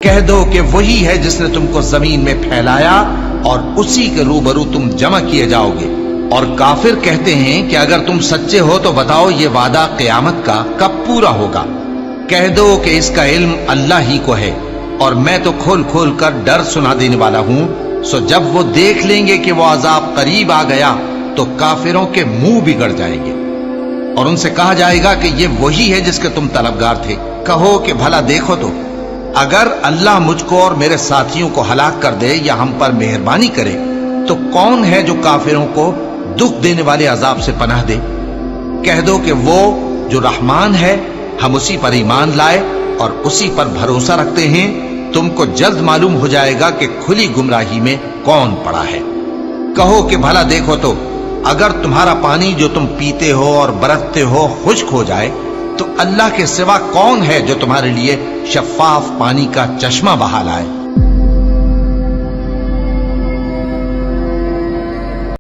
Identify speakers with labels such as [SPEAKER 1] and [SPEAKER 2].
[SPEAKER 1] کہہ دو کہ وہی ہے جس نے تم کو زمین میں پھیلایا اور اسی کے روبرو تم جمع کیے جاؤ گے۔ اور کافر کہتے ہیں کہ اگر تم سچے ہو تو بتاؤ یہ وعدہ قیامت کا کب پورا ہوگا؟ کہہ دو کہ اس کا علم اللہ ہی کو ہے، اور میں تو کھول کھول کر ڈر سنا دینے والا ہوں۔ سو جب وہ دیکھ لیں گے کہ وہ عذاب قریب آ گیا تو کافروں کے منہ بگڑ جائیں گے، اور ان سے کہا جائے گا کہ یہ وہی ہے جس کے تم طلبگار تھے۔ کہو کہ بھلا دیکھو تو، اگر اللہ مجھ کو اور میرے ساتھیوں کو ہلاک کر دے یا ہم پر مہربانی کرے تو کون ہے جو کافروں کو دکھ دینے والے عذاب سے پناہ دے؟ کہہ دو کہ وہ جو رحمان ہے، ہم اسی پر ایمان لائے اور اسی پر بھروسہ رکھتے ہیں۔ تم کو جلد معلوم ہو جائے گا کہ کھلی گمراہی میں کون پڑا ہے۔ کہو کہ بھلا دیکھو تو، اگر تمہارا پانی جو تم پیتے ہو اور برتتے ہو خشک ہو جائے تو اللہ کے سوا کون ہے جو تمہارے لیے شفاف پانی کا چشمہ بہا لائے؟